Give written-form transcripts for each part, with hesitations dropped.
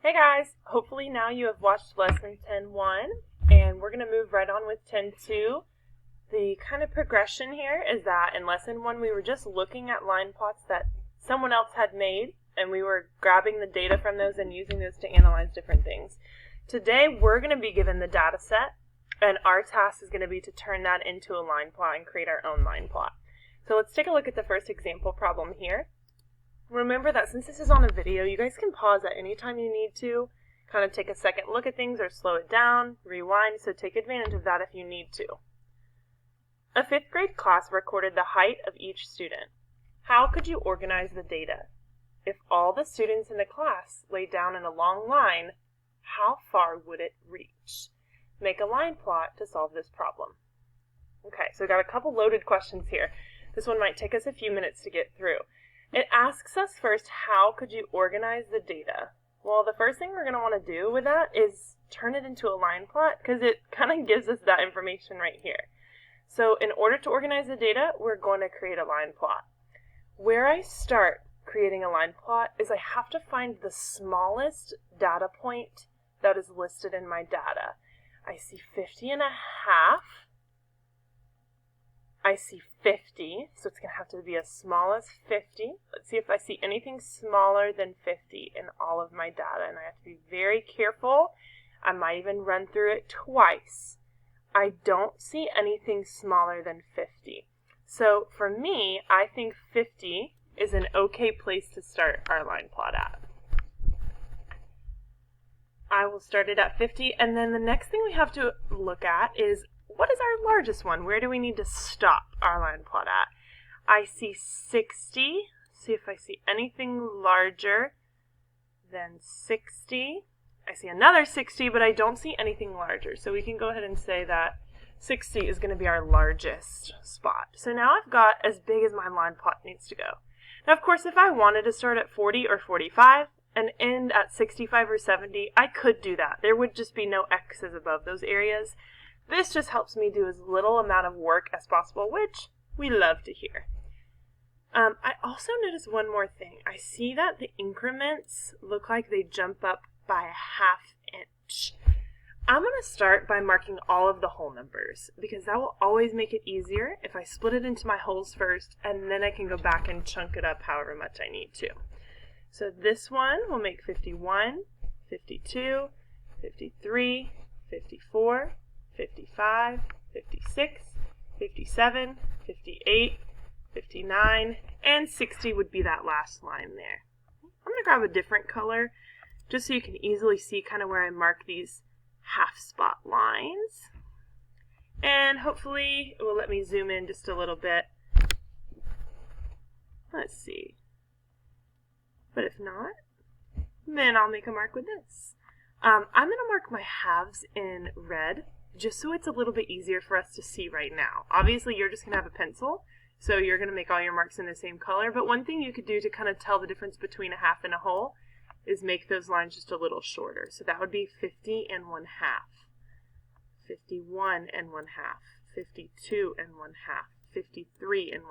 Hey guys, hopefully now you have watched lesson 10.1 and we're going to move right on with 10.2. The kind of progression here is that in lesson 1 we were just looking at line plots that someone else had made and we were grabbing the data from those and using those to analyze different things. Today we're going to be given the data set and our task is going to be to turn that into a line plot and create our own line plot. So let's take a look at the first example problem here. Remember that since this is on a video, you guys can pause at any time you need to, kind of take a second look at things or slow it down, rewind, so take advantage of that if you need to. A 5th grade class recorded the height of each student. How could you organize the data? If all the students in the class lay down in a long line, how far would it reach? Make a line plot to solve this problem. Okay, so we've got a couple loaded questions here. This one might take us a few minutes to get through. It asks us first, how could you organize the data? Well, the first thing we're going to want to do with that is turn it into a line plot because it kind of gives us that information right here. So in order to organize the data, we're going to create a line plot. Where I start creating a line plot is I have to find the smallest data point that is listed in my data. I see 50 and a half. I see 50, so it's going to have to be as small as 50. Let's see if I see anything smaller than 50 in all of my data, and I have to be very careful. I might even run through it twice. I don't see anything smaller than 50. So for me, I think 50 is an okay place to start our line plot at. I will start it at 50, and then the next thing we have to look at is, what is our largest one? Where do we need to stop our line plot at? I see 60. See if I see anything larger than 60. I see another 60, but I don't see anything larger. So we can go ahead and say that 60 is going to be our largest spot. So now I've got as big as my line plot needs to go. Now, of course, if I wanted to start at 40 or 45 and end at 65 or 70, I could do that. There would just be no X's above those areas. This just helps me do as little amount of work as possible, which we love to hear. I also noticed one more thing. I see that the increments look like they jump up by a ½ inch. I'm going to start by marking all of the whole numbers because that will always make it easier if I split it into my wholes first and then I can go back and chunk it up however much I need to. So this one will make 51, 52, 53, 54, 55, 56, 57, 58, 59, and 60 would be that last line there. I'm going to grab a different color just so you can easily see kind of where I mark these half spot lines. And hopefully it will let me zoom in just a little bit. Let's see. But if not, then I'll make a mark with this. I'm going to mark my halves in red just so it's a little bit easier for us to see right now. Obviously, you're just going to have a pencil, so you're going to make all your marks in the same color. But one thing you could do to kind of tell the difference between a half and a whole is make those lines just a little shorter. So that would be 50 and 1/2, 51 and 1/2, 52 and 1/2, 53 and 1/2.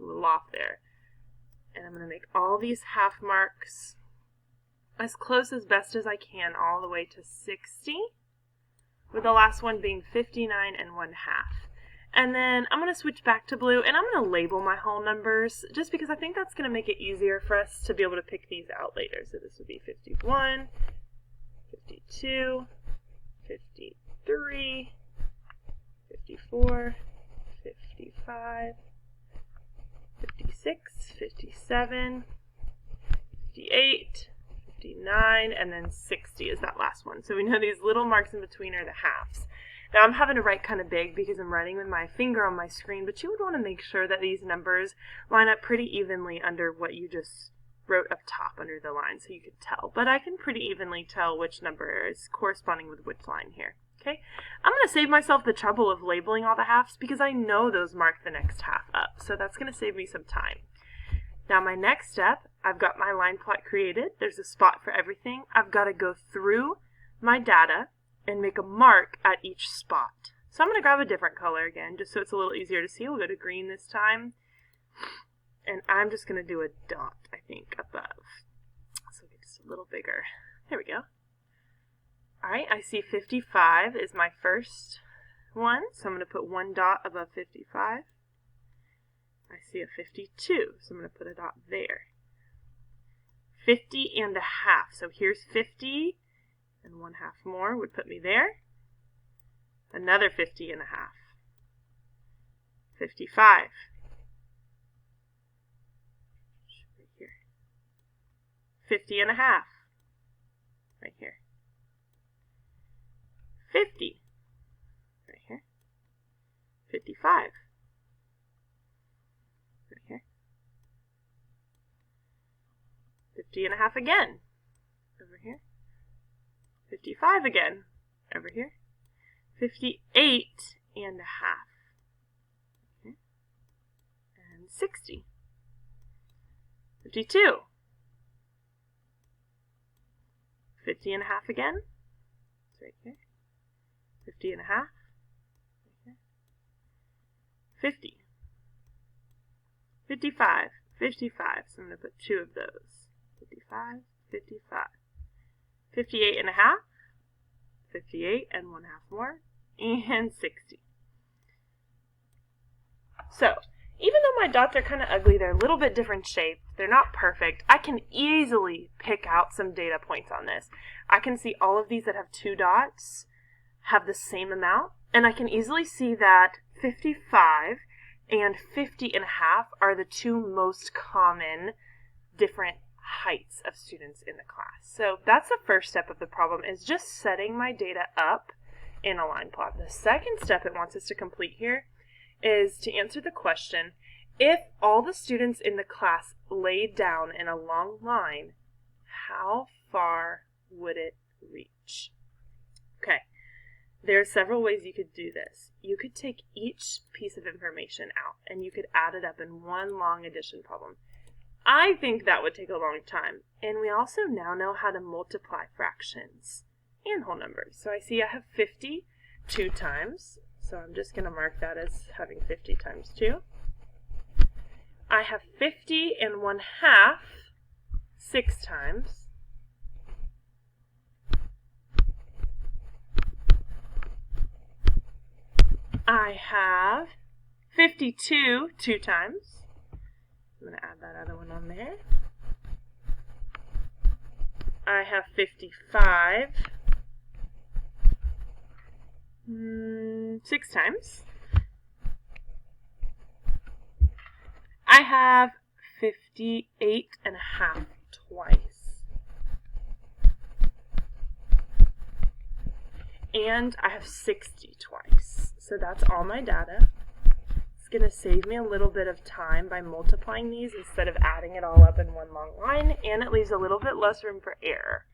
A little off there. And I'm going to make all these half marks as close as best as I can all the way to 60. With the last one being 59 and 1/2. And then I'm going to switch back to blue and I'm going to label my whole numbers just because I think that's going to make it easier for us to be able to pick these out later. So this would be 51, 52, 53, 54, 55, 56, 57, 58, 59, and then 60 is that last one. So we know these little marks in between are the halves. Now I'm having to write kind of big because I'm writing with my finger on my screen, but you would want to make sure that these numbers line up pretty evenly under what you just wrote up top under the line so you could tell. But I can pretty evenly tell which number is corresponding with which line here. Okay, I'm going to save myself the trouble of labeling all the halves because I know those mark the next half up, so that's going to save me some time. Now my next step, I've got my line plot created. There's a spot for everything. I've got to go through my data and make a mark at each spot. So I'm going to grab a different color again, just so it's a little easier to see. We'll go to green this time. And I'm just going to do a dot, I think, above. So it's a little bigger. There we go. All right, I see 55 is my first one, so I'm going to put one dot above 55. I see a 52, so I'm going to put a dot there. 50 and a half, so here's 50, and 1/2 more would put me there. Another 50 and a half. 55. Right here. 50 and a half. Right here. 50. Right here. 55. Right here. 50 and a half again. Over here. 55 again. Over here. 58 and a half. Okay. And 60. 52. 50 and a half again. It's right here. 50 and a half. Right here. 50. 55. 55. So I'm going to put two of those. 55, 55. 58 and a half. 58 and 1/2 more. And 60. So, even though my dots are kind of ugly, they're a little bit different shape, they're not perfect, I can easily pick out some data points on this. I can see all of these that have 2 dots have the same amount, and I can easily see that 55 and 50 and a half are the 2 most common different heights of students in the class. So that's the first step of the problem, is just setting my data up in a line plot. The second step it wants us to complete here is to answer the question, if all the students in the class laid down in a long line, how far would it reach? Okay, there are several ways you could do this. You could take each piece of information out and you could add it up in one long addition problem. I think that would take a long time, and we also now know how to multiply fractions and whole numbers. So I see I have 50 2 times, so I'm just going to mark that as having 50 times 2. I have 50 and 1/2 6 times. I have 52 2 times. I'm going to add that other one on there. I have 55 6 times. I have 58 and a half twice. And I have 60 twice. So that's all my data. It's going to save me a little bit of time by multiplying these instead of adding it all up in one long line, and it leaves a little bit less room for error.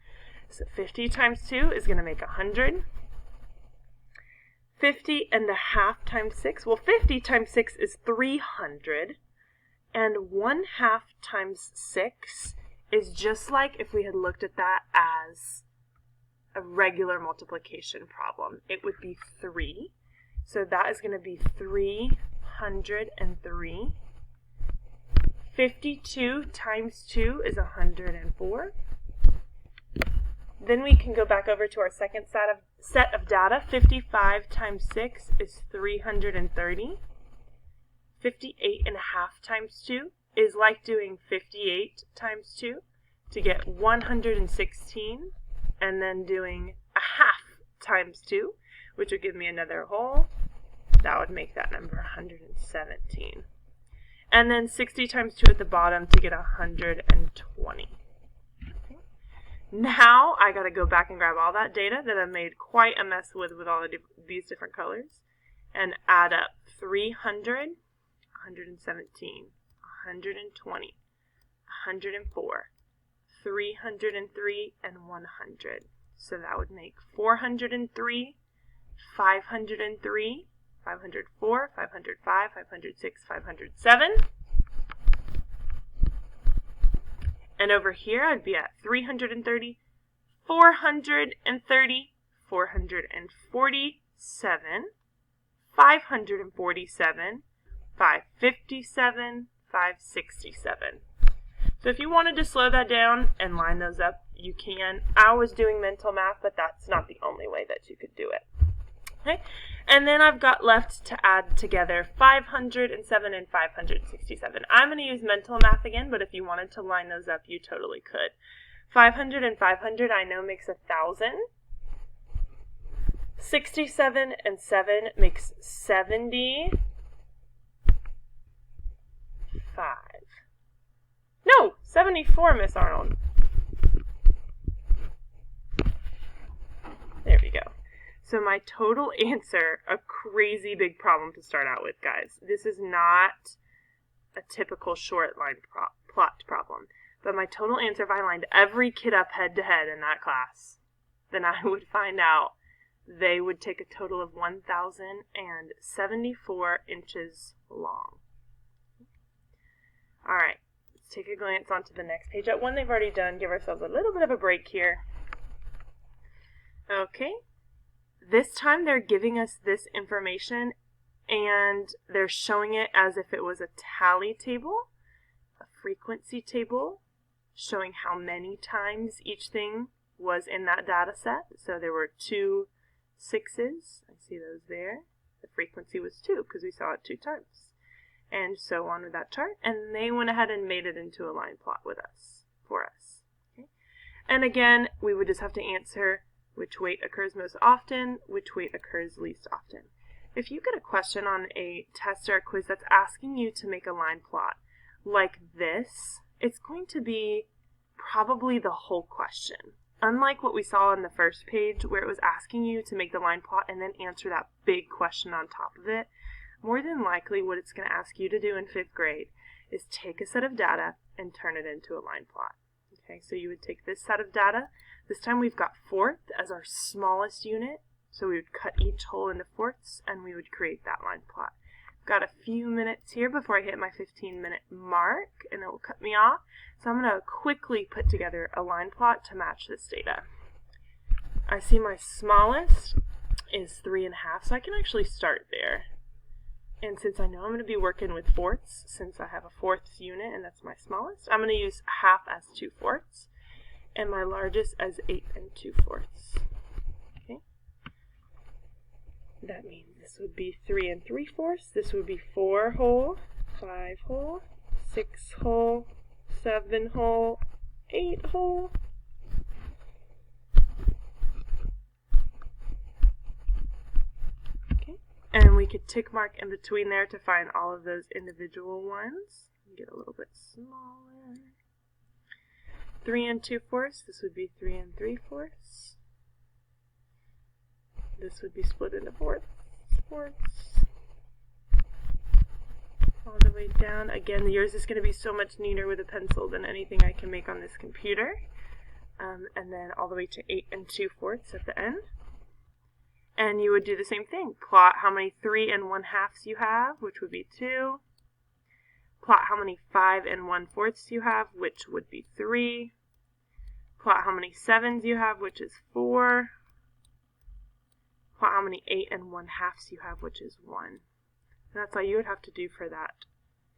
So 50 times 2 is going to make 100. 50 and a half times 6, well 50 times 6 is 300, and 1/2 times 6 is just like if we had looked at that as a regular multiplication problem. It would be 3, so that is going to be 303. 52 times 2 is 104. Then we can go back over to our second set of data. 55 times 6 is 330. 58 and a half times 2 is like doing 58 times 2 to get 116, and then doing a half times 2, which would give me another whole. That would make that number 117. And then 60 times 2 at the bottom to get 120. Now I got to go back and grab all that data that I made quite a mess with all of these different colors and add up 300, 117, 120, 104, 303, and 100. So that would make 403, 503, 504, 505, 506, 507. And over here, I'd be at 330, 430, 447, 547, 557, 567. So if you wanted to slow that down and line those up, you can. I was doing mental math, but that's not the only way that you could do it. Okay, and then I've got left to add together 507 and 567. I'm going to use mental math again, but if you wanted to line those up, you totally could. 500 and 500 I know makes 1,000. 67 and 7 makes 75. No, 74, Miss Arnold. There we go. So my total answer, a crazy big problem to start out with, guys. This is not a typical short line plot problem. But my total answer, if I lined every kid up head to head in that class, then I would find out they would take a total of 1,074 inches long. All right, let's take a glance onto the next page. At one they've already done, give ourselves a little bit of a break here. Okay, this time they're giving us this information and they're showing it as if it was a tally table, a frequency table, showing how many times each thing was in that data set. So there were 2 6s. I see those there. The frequency was 2 because we saw it 2 times. And so on with that chart. And they went ahead and made it into a line plot with us, for us. Okay? And again, we would just have to answer which weight occurs most often, which weight occurs least often. If you get a question on a test or a quiz that's asking you to make a line plot like this, it's going to be probably the whole question. Unlike what we saw on the first page where it was asking you to make the line plot and then answer that big question on top of it, more than likely what it's going to ask you to do in 5th grade is take a set of data and turn it into a line plot. Okay, so you would take this set of data. This time we've got 4th as our smallest unit, so we would cut each hole into 4ths and we would create that line plot. Got a few minutes here before I hit my 15-minute mark and it will cut me off. So I'm going to quickly put together a line plot to match this data. I see my smallest is 3.5, so I can actually start there. And since I know I'm going to be working with 4ths, since I have a 4ths unit and that's my smallest, I'm going to use half as 2/4 and my largest as 8 2/4. Okay. That means this would be 3 3/4. This would be 4 whole, 5 whole, 6 whole, 7 whole, 8 whole. Okay, and we could tick mark in between there to find all of those individual ones. Get a little bit smaller. 3 2/4. This would be 3 3/4. This would be split into 4ths. All the way down. Again, yours is going to be so much neater with a pencil than anything I can make on this computer. And then all the way to 8 2/4 at the end. And you would do the same thing. Plot how many 3 1/2 you have, which would be 2. Plot how many 5 1/4 you have, which would be 3. Plot how many 7s you have, which is 4. Plot how many 8 1/2 you have, which is 1. And that's all you would have to do for that,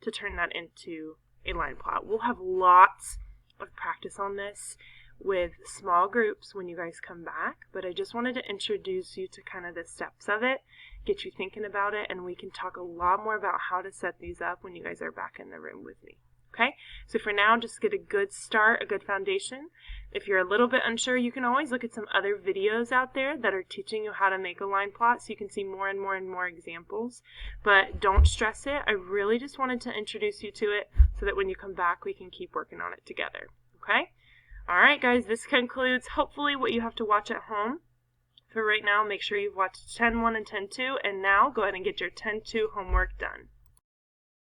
to turn that into a line plot. We'll have lots of practice on this with small groups when you guys come back, but I just wanted to introduce you to kind of the steps of it, get you thinking about it, and we can talk a lot more about how to set these up when you guys are back in the room with me. Okay, so for now, just get a good start, a good foundation. If you're a little bit unsure, you can always look at some other videos out there that are teaching you how to make a line plot so you can see more and more and more examples. But don't stress it. I really just wanted to introduce you to it so that when you come back, we can keep working on it together. Okay? All right, guys, this concludes hopefully what you have to watch at home. For right now, make sure you've watched 10-1 and 10-2, and now go ahead and get your 10-2 homework done.